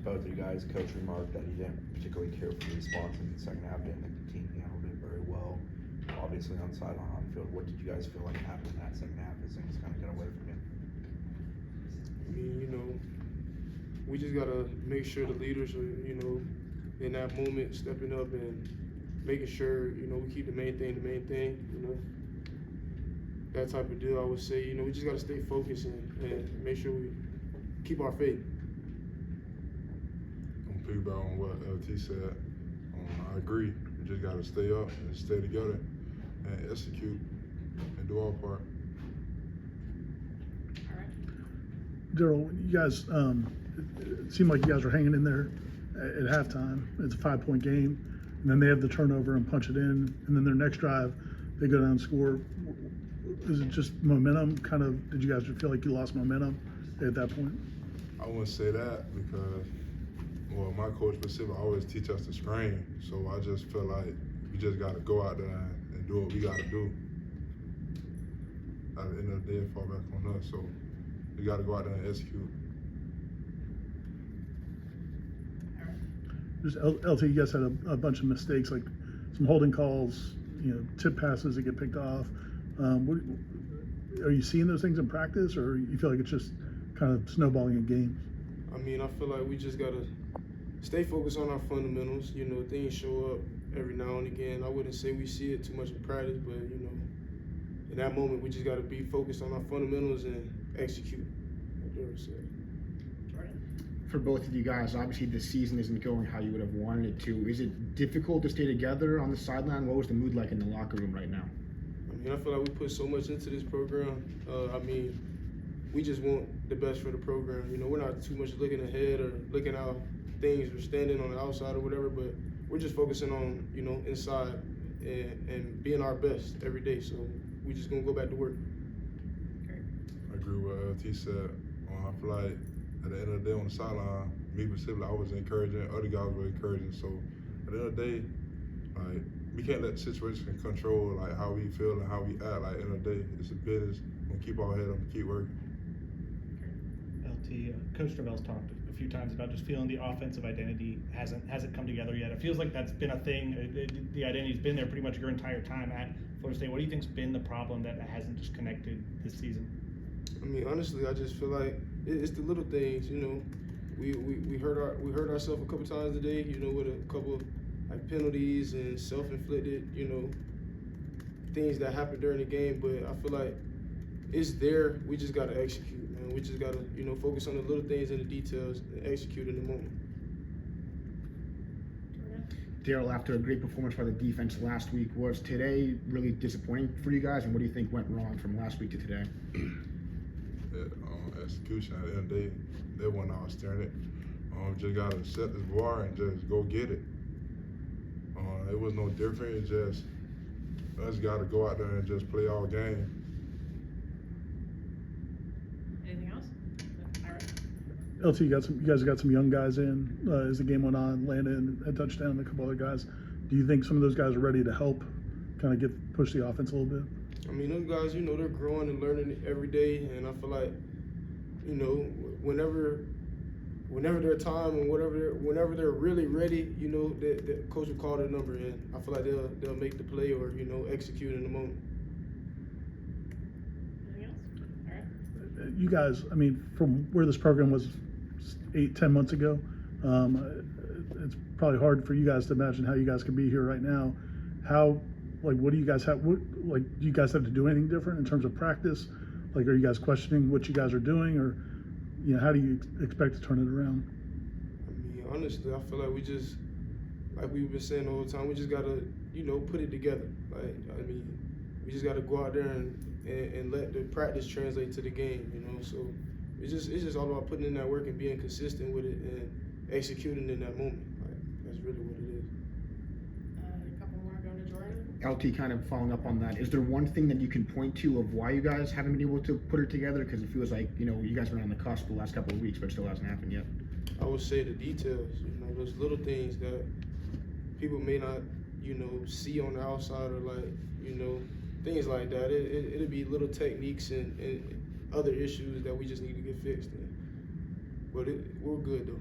both of you guys, Coach remarked that he didn't particularly care for the response in the second half. Didn't think the team handled it very well. Obviously on the sideline, on the field. What did you guys feel like happened in that second half as things kind of got away from you? I mean, we just gotta make sure the leaders are, in that moment stepping up and making sure, we keep the main thing, that type of deal. I would say, we just gotta stay focused and make sure we keep our faith. I'm piggyback on what LT said. I agree. We just gotta stay up and stay together and execute and do our part. All right. Darrell, you guys, it seemed like you guys were hanging in there at halftime. It's a 5-point game, and then they have the turnover and punch it in, and then their next drive, they go down and score. Is it just momentum? Kind of, did you guys feel like you lost momentum at that point? I wouldn't say that because, well, my coach specifically always teach us to screen, so I just feel like we just got to go out there and do what we got to do. At the end of the day, it fall back on us, so we got to go out there and execute. Just LT, you guys had a bunch of mistakes, like some holding calls, tip passes that get picked off. Are you seeing those things in practice, or you feel like it's just kind of snowballing in games? I mean, I feel like we just gotta stay focused on our fundamentals. Things show up every now and again. I wouldn't say we see it too much in practice, but in that moment, we just gotta be focused on our fundamentals and execute, like Darrell said. For both of you guys, obviously the season isn't going how you would have wanted it to. Is it difficult to stay together on the sideline? What was the mood like in the locker room right now? I mean, I feel like we put so much into this program. We just want the best for the program. We're not too much looking ahead or looking out things or standing on the outside or whatever, but we're just focusing on, inside and being our best every day. So we just gonna go back to work. I agree with what LT said. I feel like at the end of the day on the sideline, me specifically, I was encouraging, other guys were encouraging. So at the end of the day, like, we can't let the situation control like how we feel and how we act. Like, at the end of the day, it's a business. We're gonna keep our head up and keep working. LT, Coach Norvell's talked a few times about just feeling the offensive identity hasn't come together yet. It feels like that's been a thing. The identity's been there pretty much your entire time at Florida State. What do you think's been the problem that hasn't just connected this season? I mean, honestly, I just feel like it's the little things. We hurt ourselves a couple times today. With a couple like penalties and self-inflicted, things that happen during the game. But I feel like it's there. We just gotta execute, man. We just gotta, focus on the little things and the details and execute in the moment. Darrell, after a great performance by the defense last week, was today really disappointing for you guys? And what do you think went wrong from last week to today? Execution at the end of the day, they weren't out steering it. Just gotta set this bar and just go get it. It was no different. It just us gotta go out there and just play our game. Anything else? All right. LT, you guys got some young guys in as the game went on. Landon, a touchdown, and a couple other guys. Do you think some of those guys are ready to help, kind of push the offense a little bit? I mean, those guys, they're growing and learning every day, and I feel like, whenever their time and whenever they're really ready, the coach will call their number, and I feel like they'll make the play or execute in the moment. Anything else? All right. You guys, I mean, from where this program was 8-10 months ago, it's probably hard for you guys to imagine how you guys could be here right now. What do you guys have? Do you guys have to do anything different in terms of practice? Like, are you guys questioning what you guys are doing, or how do you expect to turn it around? I mean, honestly, I feel like we just, like we've been saying the whole time, we just gotta, put it together. Like, I mean, we just gotta go out there and let the practice translate to the game. So it's just all about putting in that work and being consistent with it and executing in that moment. Like, that's really what it is. A couple more going to Jordan. LT, kind of following up on that, is there one thing that you can point to of why you guys haven't been able to put it together? Because it feels like, you guys have been on the cusp the last couple of weeks, but it still hasn't happened yet. I would say the details, those little things that people may not, see on the outside, or things like that. It'll be little techniques and other issues that we just need to get fixed. But we're good though.